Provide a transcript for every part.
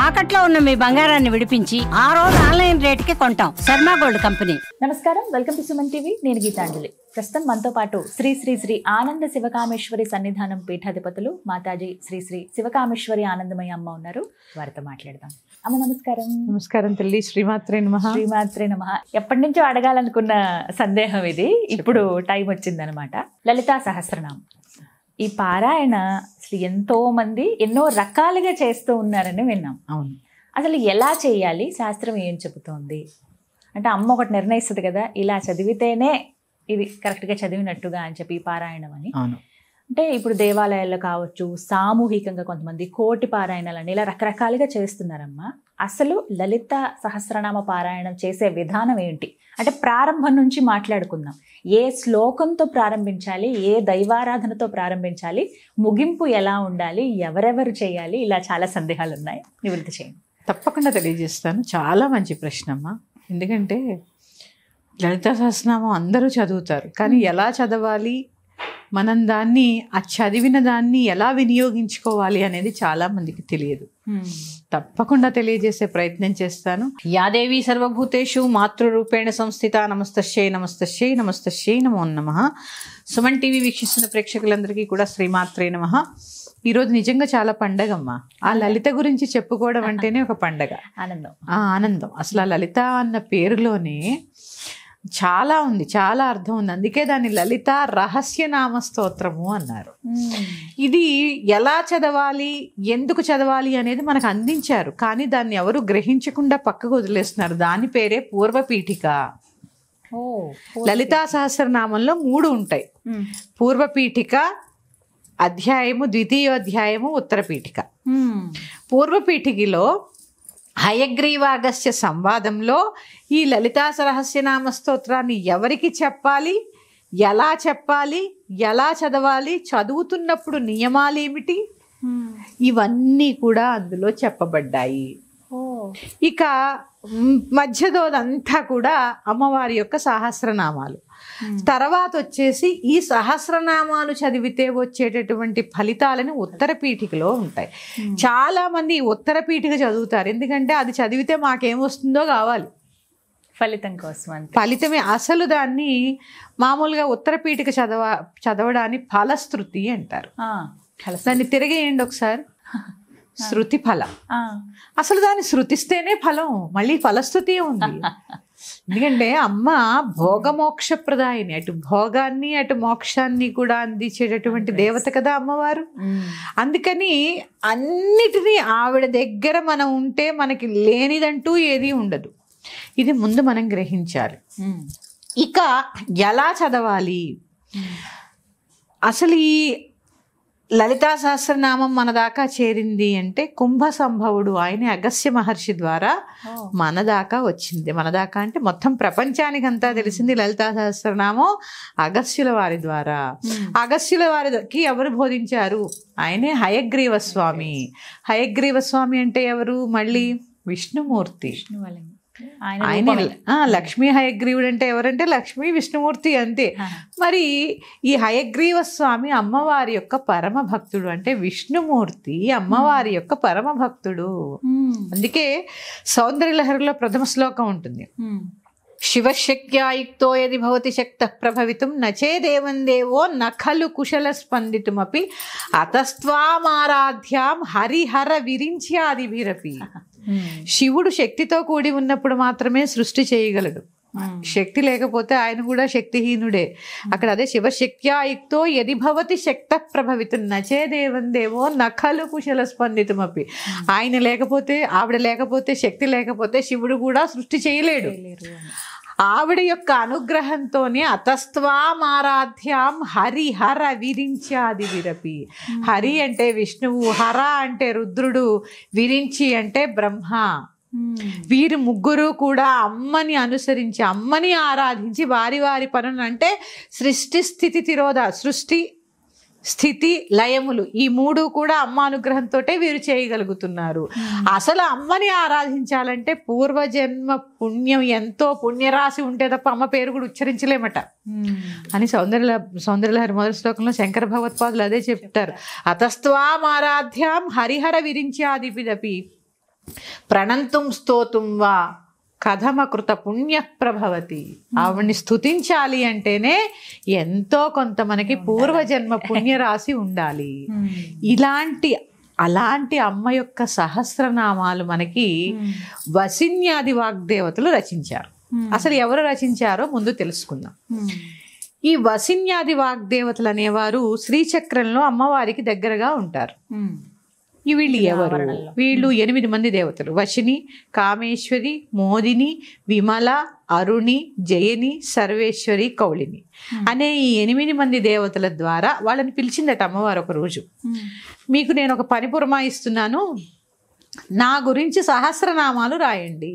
తాకట్లో ఉన్న మీ బంగారాన్ని విడిపించి ఆ రోజు ఆన్లైన్ రేటుకి కొంటాం. Sharma gold company. నమస్కారం, వెల్కమ్ టు సుమన్ టీవీ. నేను గీతాంజలి. ప్రస్తుతం మనతో పాటు శ్రీ శ్రీ శ్రీ ఆనంద శివకామేశ్వరి సన్నిధానం పీఠాధిపతులు మాతాజీ శ్రీ శ్రీ శివకామేశ్వరి ఆనందమయ్య అమ్మ ఉన్నారు. వారితో మాట్లాడదాం. అమ్మ నమస్కారం. నమస్కారం తల్లి. శ్రీమాత్రే నమః. శ్రీమాత్రే నమః. ఎప్పటి నుంచో అడగాలనుకున్న సందేహం ఇది, ఇప్పుడు టైం వచ్చిందనమాట. లలితా సహస్రనామం ఈ పారాయణ అసలు ఎంతో మంది ఎన్నో రకాలుగా చేస్తూ ఉన్నారని విన్నాం. అవును. అసలు ఎలా చేయాలి, శాస్త్రం ఏం చెబుతోంది అంటే, అమ్మ ఒకటి నిర్ణయిస్తుంది కదా, ఇలా చదివితేనే ఇది కరెక్ట్గా చదివినట్టుగా అని చెప్పి పారాయణం అని. అవును. అంటే ఇప్పుడు దేవాలయాల్లో కావచ్చు, సామూహికంగా కొంతమంది కోటి పారాయణాలని ఇలా రకరకాలుగా చేస్తున్నారమ్మా. అసలు లలిత సహస్రనామ పారాయణం చేసే విధానం ఏంటి అంటే, ప్రారంభం నుంచి మాట్లాడుకుందాం. ఏ శ్లోకంతో ప్రారంభించాలి, ఏ దైవారాధనతో ప్రారంభించాలి, ముగింపు ఎలా ఉండాలి, ఎవరెవరు చేయాలి, ఇలా చాలా సందేహాలు ఉన్నాయి. నివృత్తి చేయండి. తప్పకుండా తెలియజేస్తాను. చాలా మంచి ప్రశ్న అమ్మా. ఎందుకంటే లలితా సహస్రనామం అందరూ చదువుతారు, కానీ ఎలా చదవాలి, మనం దాన్ని ఆ చదివిన దాన్ని ఎలా వినియోగించుకోవాలి అనేది చాలా మందికి తెలియదు. తప్పకుండా తెలియజేసే ప్రయత్నం చేస్తాను. యాదేవి సర్వభూతేషు మాతృరూపేణ సంస్థిత. నమస్తశ్యై నమస్తశ్యై నమస్తశ్యై నమో నమః. సుమన్ టీవీ వీక్షిస్తున్న ప్రేక్షకులందరికీ కూడా శ్రీమాత్రే నమః. ఈరోజు నిజంగా చాలా పండగమ్మ. ఆ లలిత గురించి చెప్పుకోవడం అంటేనే ఒక పండగ, ఆనందం. అసలు ఆ లలిత అన్న పేరులోనే చాలా ఉంది, చాలా అర్థం ఉంది. అందుకే దాన్ని లలిత రహస్యనామ స్తోత్రము అన్నారు. ఇది ఎలా చదవాలి, ఎందుకు చదవాలి అనేది మనకు అందించారు, కానీ దాన్ని ఎవరు గ్రహించకుండా పక్కకు వదిలేస్తున్నారు. దాని పేరే పూర్వపీఠిక. లలితా సహస్రనామంలో 3 ఉంటాయి. పూర్వపీఠిక, అధ్యాయము, ద్వితీయోధ్యాయము, ఉత్తరపీఠిక. పూర్వపీఠికలో హయగ్రీవాగస్త్య సంవాదంలో ఈ లలితా సహస్రనామ స్తోత్రాన్ని ఎవరికి చెప్పాలి, ఎలా చెప్పాలి, ఎలా చదవాలి, చదువుతున్నప్పుడు నియమాలేమిటి, ఇవన్నీ కూడా అందులో చెప్పబడ్డాయి. ఇక మధ్యదోదంతా కూడా అమ్మవారి యొక్క సహస్రనామాలు. తర్వాత వచ్చేసి ఈ సహస్రనామాలు చదివితే వచ్చేటటువంటి ఫలితాలని ఉత్తర పీఠికలో ఉంటాయి. చాలా మంది ఉత్తర పీఠిక చదువుతారు, ఎందుకంటే అది చదివితే మాకేమొస్తుందో కావాలి, ఫలితం కోసం. ఫలితమే అసలు. దాన్ని మామూలుగా ఉత్తర పీఠిక చదవడాన్ని ఫలశ్రుతి అంటారు. దాన్ని తిరిగేయండి ఒకసారి. శృతి ఫల. అసలు దాన్ని శృతిస్తేనే ఫలం, మళ్ళీ ఫలశ్రుతి ఉంది. ఎందుకంటే అమ్మ భోగమోక్షప్రదాయిని, అటు భోగాన్ని అటు మోక్షాన్ని కూడా అందించేటటువంటి దేవత కదా అమ్మవారు. అందుకని అన్నిటినీ ఆవిడ దగ్గర మనం ఉంటే మనకి లేనిదంటూ ఏది ఉండదు. ఇది ముందు మనం గ్రహించాలి. ఇక ఎలా చదవాలి, అసలు ఈ లలితా సహస్రనామం మన దాకా చేరింది అంటే కుంభ సంభవుడు, ఆయన అగస్త్య మహర్షి ద్వారా మన దాకా వచ్చింది. మన దాకా అంటే మొత్తం ప్రపంచానికి అంతా తెలిసింది లలితా సహస్రనామం అగస్త్యుల వారి ద్వారా. అగస్త్యుల వారికి ఎవరు బోధించారు? ఆయనే హయగ్రీవ స్వామి. హయగ్రీవ స్వామి అంటే ఎవరు? మళ్ళీ విష్ణుమూర్తి. ఆయన లక్ష్మీ హయగ్రీవుడు అంటే ఎవరంటే లక్ష్మీ విష్ణుమూర్తి, అంతే. మరి ఈ హయగ్రీవ స్వామి అమ్మవారి యొక్క పరమ భక్తుడు, అంటే విష్ణుమూర్తి అమ్మవారి యొక్క పరమ భక్తుడు. అందుకే సౌందర్యలహరిలో ప్రథమ శ్లోకం ఉంటుంది. శివశక్త్యాయుక్తో యది భవతి శక్తః ప్రభవితుం నచేదేవం దేవో నఖలు కుశల స్పందితుమపి అతస్త్వామారాధ్యాం హరిహర విరించ్యాదిభిరపి. శివుడు శక్తితో కూడి ఉన్నప్పుడు మాత్రమే సృష్టి చేయగలడు. శక్తి లేకపోతే ఆయన కూడా శక్తిహీనుడే. అక్కడ అదే శివశక్త్యాయుక్తో యది భవతి శక్తః ప్రభవితుం నచేదేవం దేవో నఖలు కుశల స్పందితుమపి. ఆయన లేకపోతే, ఆవిడ లేకపోతే, శక్తి లేకపోతే శివుడు కూడా సృష్టి చేయలేడు. ఆవిడ యొక్క అనుగ్రహంతోనే అతస్త్వామారాధ్యాం హరిహర విరించాది విరపి. హరి అంటే విష్ణువు, హర అంటే రుద్రుడు, విరించి అంటే బ్రహ్మ. వీరు ముగ్గురు కూడా అమ్మని అనుసరించి, అమ్మని ఆరాధించి వారి వారి పనులు, అంటే సృష్టి స్థితి తిరోధ, సృష్టి స్థితి లయములు, ఈ 3 కూడా అమ్మ అనుగ్రహంతో వీరు చేయగలుగుతున్నారు. అసలు అమ్మని ఆరాధించాలంటే పూర్వజన్మ పుణ్యం, ఎంతో పుణ్యరాశి ఉంటే తప్ప అమ్మ పేరు కూడా ఉచ్చరించలేమట అని సౌందర్యలహరి మొదటి శ్లోకంలో శంకర భగవత్పాదులు అదే చెప్తారు. అతస్త్వామారాధ్యాం హరిహర విరించాదిపిదపి. ప్రణంతుం స్తోతుం వా కథమకృత పుణ్య ప్రభవతి. ఆవిడ్ని స్తుతించాలి అంటేనే ఎంతో కొంత మనకి పూర్వజన్మ పుణ్యరాశి ఉండాలి. అలాంటి అమ్మ యొక్క సహస్రనామాలు మనకి వసిన్యాది వాగ్దేవతలు రచించారు. అసలు ఎవరు రచించారో ముందు తెలుసుకుందాం. ఈ వసిన్యాది వాగ్దేవతలు అనేవారు శ్రీచక్రంలో అమ్మవారికి దగ్గరగా ఉంటారు. వీళ్ళు ఎవరు? వీళ్ళు 8 మంది దేవతలు. వశిని, కామేశ్వరి, మోదిని, విమల, అరుణి, జయని, సర్వేశ్వరి, కౌళిని అనే ఈ 8 మంది దేవతల ద్వారా వాళ్ళని పిలిచిందట అమ్మవారు ఒక రోజు. మీకు నేను ఒక పని పురమాయిస్తున్నాను, నా గురించి సహస్రనామాలు రాయండి.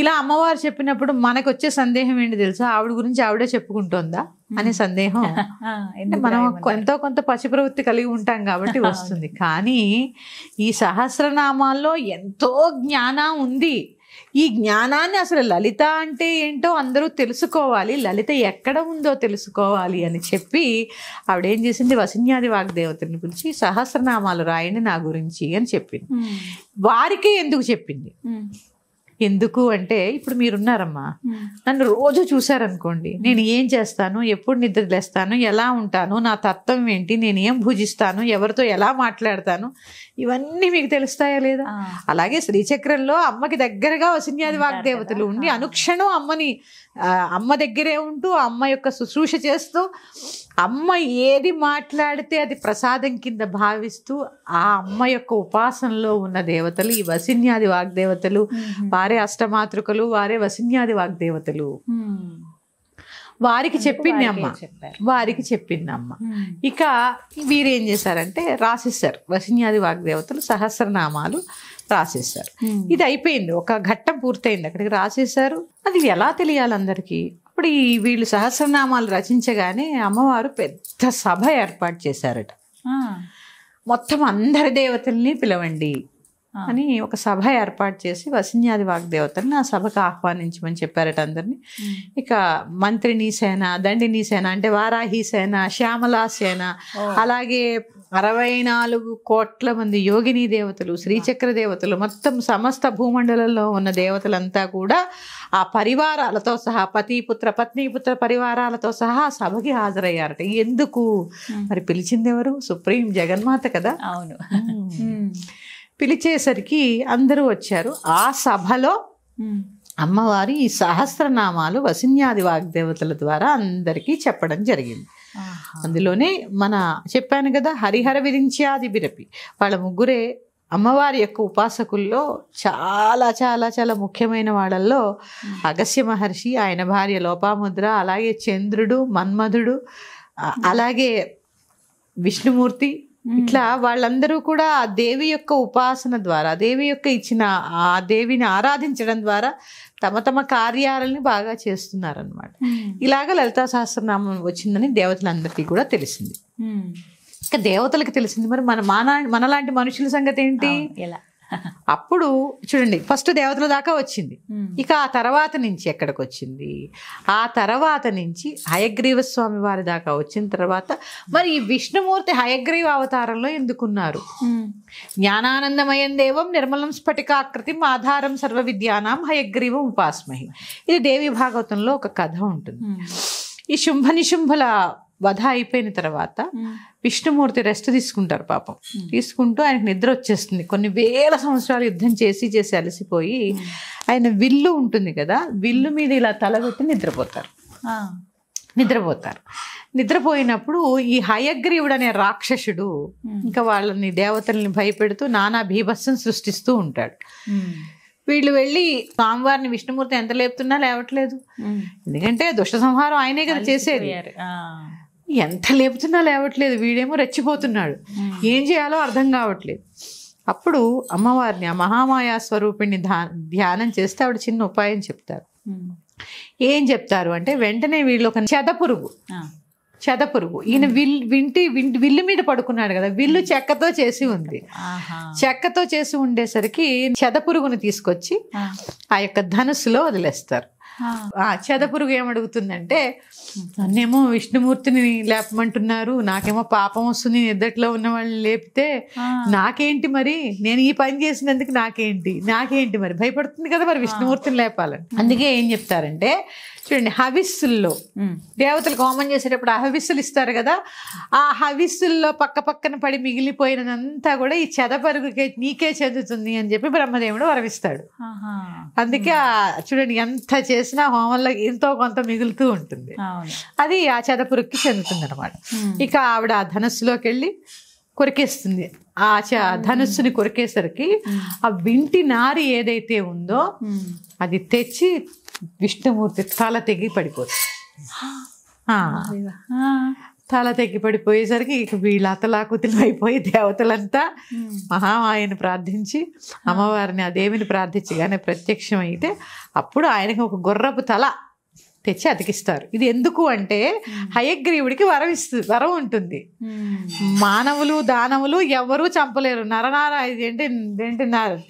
ఇలా అమ్మవారు చెప్పినప్పుడు మనకు వచ్చే సందేహం ఏంటి తెలుసా? ఆవిడ గురించి ఆవిడే చెప్పుకుంటోందా అనే సందేహం. మనం ఎంతో కొంత పసి ప్రవృత్తి కలిగి ఉంటాం కాబట్టి వస్తుంది. కానీ ఈ సహస్రనామాల్లో ఎంతో జ్ఞానం ఉంది. ఈ జ్ఞానాన్ని అసలు లలిత అంటే ఏంటో అందరూ తెలుసుకోవాలి, లలిత ఎక్కడ ఉందో తెలుసుకోవాలి అని చెప్పి ఆవిడేం చేసింది, వసిన్యాది వాగ్దేవతని పిలిచి సహస్రనామాలు రాయండి నా గురించి అని చెప్పింది. వారికే ఎందుకు చెప్పింది? ఎందుకు అంటే, ఇప్పుడు మీరున్నారమ్మా, నన్ను రోజు చూసారనుకోండి, నేను ఏం చేస్తాను, ఎప్పుడు నిద్ర లేస్తాను, ఎలా ఉంటాను, నా తత్వం ఏంటి, నేను ఏం భుజిస్తాను, ఎవరితో ఎలా మాట్లాడతాను, ఇవన్నీ మీకు తెలుస్తాయా లేదా? అలాగే శ్రీచక్రంలో అమ్మకి దగ్గరగా వసిన్యాది వాగ్దేవతలు ఉండి అనుక్షణం అమ్మ దగ్గరే ఉంటూ అమ్మ యొక్క శుశ్రూష చేస్తూ అమ్మ ఏది మాట్లాడితే అది ప్రసాదం కింద భావిస్తూ ఆ అమ్మ యొక్క ఉపాసనలో ఉన్న దేవతలు ఈ వసిన్యాది వాగ్దేవతలు. వారే అష్టమాతృకలు, వారే వసిన్యాది వాగ్దేవతలు. వారికి చెప్పింది అమ్మ. ఇక వీరేం చేశారంటే రాసేసారు, వసిన్యాది వాగ్దేవతలు సహస్రనామాలు రాసేసారు. ఇది అయిపోయింది, ఒక ఘట్టం పూర్తయింది, అక్కడికి రాసేసారు. అది ఎలా తెలియాలి అందరికీ? అప్పుడు వీళ్ళు సహస్రనామాలు రచించగానే అమ్మవారు పెద్ద సభ ఏర్పాటు చేశారట. మొత్తం అందరి దేవతల్ని పిలవండి అని ఒక సభ ఏర్పాటు చేసి వసిన్యాది వాగ్దేవతల్ని ఆ సభకు ఆహ్వానించమని చెప్పారట అందరినీ. ఇక మంత్రిని సేన, దండిని సేన అంటే వారాహి సేన, శ్యామలా సేన, అలాగే 64 కోట్ల మంది యోగిని దేవతలు, శ్రీచక్ర దేవతలు, మొత్తం సమస్త భూమండలంలో ఉన్న దేవతలంతా కూడా ఆ పరివారాలతో సహా పతిపుత్ర పత్నిపుత్ర పరివారాలతో సహా సభకి హాజరయ్యారట. ఎందుకు మరి? పిలిచింది ఎవరు? సుప్రీం జగన్మాత కదా. అవును. పిలిచేసరికి అందరూ వచ్చారు. ఆ సభలో అమ్మవారు ఈ సహస్రనామాలు వసిన్యాది వాగ్దేవతల ద్వారా అందరికీ చెప్పడం జరిగింది. అందులోనే చెప్పాను కదా, హరిహర విరించ్యాది బిరపి వాళ్ళ ముగ్గురే అమ్మవారి యొక్క ఉపాసకుల్లో చాలా చాలా చాలా ముఖ్యమైన వాళ్ళల్లో అగస్త్య మహర్షి, ఆయన భార్య లోపాముద్ర, అలాగే చంద్రుడు, మన్మధుడు, అలాగే విష్ణుమూర్తి, ఇట్లా వాళ్ళందరూ కూడా ఆ దేవి యొక్క ఉపాసన ద్వారా, దేవి యొక్క ఇచ్చిన ఆ దేవిని ఆరాధించడం ద్వారా తమ తమ కార్యాలని బాగా చేస్తున్నారనమాట. ఇలాగ లలితా సహస్రనామం వచ్చిందని దేవతలందరికీ కూడా తెలిసింది. ఇంకా దేవతలకు తెలిసింది, మరి మనలాంటి మనుషుల సంగతి ఏంటి? అప్పుడు చూడండి, ఫస్ట్ దేవతల దాకా వచ్చింది. ఇక ఆ తర్వాత నుంచి ఎక్కడికి వచ్చింది? ఆ తర్వాత నుంచి హయగ్రీవ స్వామి వారి దాకా వచ్చిన తర్వాత మరి ఈ విష్ణుమూర్తి హయగ్రీవ అవతారంలో ఎందుకున్నారు? జ్ఞానానందమయం దేవం నిర్మలం స్ఫటికాకృతిం ఆధారం సర్వ విద్యానాం హయగ్రీవం ఉపాస్మహి. ఇది దేవి భాగవతంలో ఒక కథ ఉంటుంది. ఈ శుంభ నిశుంభుల వధ అయిపోయిన తర్వాత విష్ణుమూర్తి రెస్ట్ తీసుకుంటారు. పాపం తీసుకుంటూ ఆయనకు నిద్ర వచ్చేస్తుంది. కొన్ని వేల సంవత్సరాలు యుద్ధం చేసి అలసిపోయి ఆయన విల్లు ఉంటుంది కదా, విల్లు మీద ఇలా తలబెట్టి నిద్రపోయినప్పుడు ఈ హయగ్రీవుడు అనే రాక్షసుడు ఇంకా వాళ్ళని దేవతల్ని భయపెడుతూ నానా భీభత్సం సృష్టిస్తూ ఉంటాడు. వీళ్ళు వెళ్ళి స్వామివారిని విష్ణుమూర్తి ఎంత లేపుతున్నా లేవట్లేదు, ఎందుకంటే దుష్ట సంహారం ఆయనే కదా చేసేది. ఎంత లేపుతున్నా లేవట్లేదు, వీడేమో రెచ్చిపోతున్నాడు, ఏం చేయాలో అర్థం కావట్లేదు. అప్పుడు అమ్మవారిని, ఆ మహామాయా స్వరూపిణి ధ్యానం చేస్తే ఆవిడ చిన్న ఉపాయం చెప్తారు. ఏం చెప్తారు అంటే, వెంటనే వీళ్ళు ఒక చెదపురుగు ఈయన విల్లు మీద పడుకున్నాడు కదా, విల్లు చెక్కతో చేసి ఉంది. చెక్కతో చేసి ఉండేసరికి చెదపురుగును తీసుకొచ్చి ఆ యొక్క ధనుస్సులో వదిలేస్తారు. చెదపురుగు ఏమడుగుతుందంటే, నన్నేమో విష్ణుమూర్తిని లేపమంటున్నారు, నాకేమో పాపం వస్తుంది, నిద్దట్లో ఉన్న వాళ్ళని లేపితే నాకేంటి మరి, నేను ఈ పని చేసినందుకు నాకేంటి మరి, భయపడుతుంది కదా మరి విష్ణుమూర్తిని లేపాలని. అందుకే ఏం చెప్తారంటే చూడండి, హవిస్సుల్లో దేవతలు హోమం చేసేటప్పుడు ఆ హవిస్సులు ఇస్తారు కదా, ఆ హవిస్సుల్లో పక్కన పడి మిగిలిపోయినంతా కూడా ఈ చెదపరుగుకే నీకే చెందుతుంది అని చెప్పి బ్రహ్మదేవుడు వరవిస్తాడు. అందుకే చూడండి, ఎంత చేసినా హోమంలో ఎంతో కొంత మిగులుతూ ఉంటుంది, అది ఆ చెదపురుగుకి చెందుతుంది అనమాట. ఇక ఆవిడ ఆ ధనుస్సులోకి వెళ్ళి కొరికేస్తుంది. ఆ ధనుస్సుని కొరికేసరికి ఆ వింటి నారి ఏదైతే ఉందో అది తెచ్చి విష్ణుమూర్తి తల తెగి పడిపోతుంది. తల తెగి పడిపోయేసరికి ఇక వీళ్ళ అతలాకుతలు అయిపోయి దేవతలంతా మహామాయని ప్రార్థించి అమ్మవారిని ఆ దేవిని ప్రార్థించగానే ప్రత్యక్షం అయితే అప్పుడు ఆయనకి ఒక గుర్రపు తల తెచ్చి అతికిస్తారు. ఇది ఎందుకు అంటే హయగ్రీవుడికి వరం ఉంటుంది. మానవులు దానవులు ఎవరూ చంపలేరు.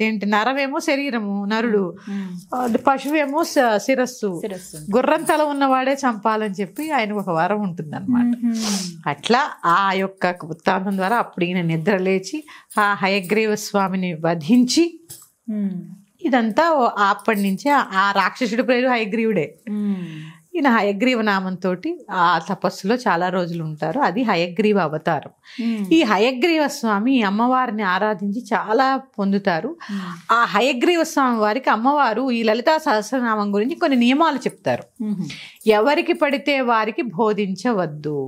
ఏంటి నరమేమో శరీరము, నరుడు, పశువేమో శిరస్సు, గుర్రం తల ఉన్నవాడే చంపాలని చెప్పి ఆయనకు ఒక వరం ఉంటుంది అనమాట. అట్లా ఆ యొక్క వృత్తాంతం ద్వారా అప్పుడు ఈయన నిద్ర లేచి ఆ హయగ్రీవ స్వామిని వధించి, ఇదంతా అప్పటి నుంచే ఆ రాక్షసుడి పేరు హయగ్రీవుడే. ఈయన హయగ్రీవ నామంతో ఆ తపస్సులో చాలా రోజులు ఉంటారు. అది హయగ్రీవ అవతారం. ఈ హయగ్రీవ స్వామి అమ్మవారిని ఆరాధించి చాలా పొందుతారు. ఆ హయగ్రీవ స్వామి వారికి అమ్మవారు ఈ లలితా సహస్రనామం గురించి కొన్ని నియమాలు చెప్తారు. ఎవరికి పడితే వారికి బోధించవద్దు.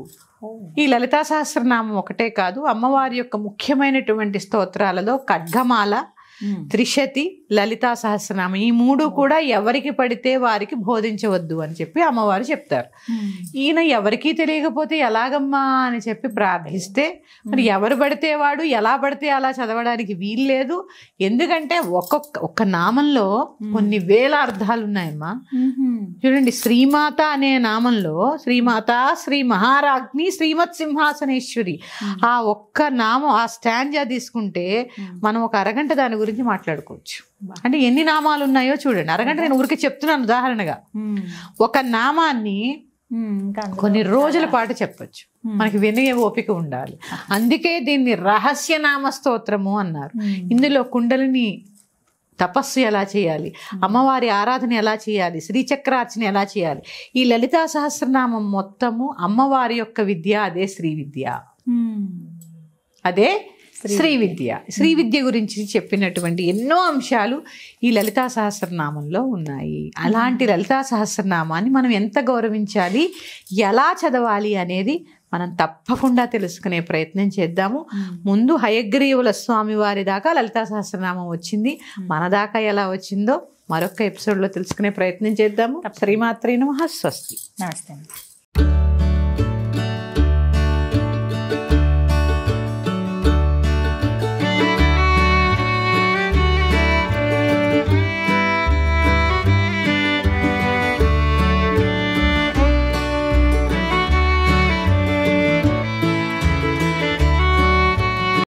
ఈ లలితా సహస్రనామం ఒకటే కాదు, అమ్మవారి యొక్క ముఖ్యమైనటువంటి స్తోత్రాలలో ఖడ్గమాల, త్రిశతి, లలితా సహస్రనామం, ఈ మూడు కూడా ఎవరికి పడితే వారికి బోధించవద్దు అని చెప్పి అమ్మవారు చెప్తారు. ఈయన ఎవరికీ తెలియకపోతే ఎలాగమ్మా అని చెప్పి ప్రార్థిస్తే మరి ఎవరు పడితే వాడు ఎలా పడితే అలా చదవడానికి వీల్లేదు. ఎందుకంటే ఒక్క నామంలో కొన్ని వేల అర్థాలు ఉన్నాయమ్మా. చూడండి, శ్రీమాత అనే నామంలో శ్రీమాత, శ్రీ మహారాజ్ఞి, శ్రీమత్ సింహాసనేశ్వరి, ఆ ఒక్క నామం, ఆ స్టాంజా తీసుకుంటే మనం ఒక అరగంట దాని గురించి మాట్లాడుకోవచ్చు. అంటే ఎన్ని నామాలు ఉన్నాయో చూడండి. అరగంట నేను ఊరికి చెప్తున్నాను ఉదాహరణగా. ఒక నామాన్ని కొన్ని రోజుల పాటు చెప్పచ్చు, మనకి వినే ఓపిక ఉండాలి. అందుకే దీన్ని రహస్యనామ స్తోత్రము అన్నారు. ఇందులో కుండలిని తపస్సు ఎలా చేయాలి, అమ్మవారి ఆరాధన ఎలా చేయాలి, శ్రీచక్రార్చన ఎలా చేయాలి, ఈ లలితా సహస్రనామం మొత్తము అమ్మవారి యొక్క విద్య. అదే శ్రీ విద్య, అదే శ్రీ విద్య. శ్రీ విద్య గురించి చెప్పినటువంటి ఎన్నో అంశాలు ఈ లలితా సహస్రనామంలో ఉన్నాయి. అలాంటి లలితా సహస్రనామాన్ని మనం ఎంత గౌరవించాలి, ఎలా చదవాలి అనేది మనం తప్పకుండా తెలుసుకునే ప్రయత్నం చేద్దాము. ముందు హయగ్రీవుల స్వామి వారి దాకా లలితా సహస్రనామం వచ్చింది, మన దాకా ఎలా వచ్చిందో మరొక ఎపిసోడ్లో తెలుసుకునే ప్రయత్నం చేద్దాము. శ్రీమాత్రే నమః. స్వస్తి. నమస్తే.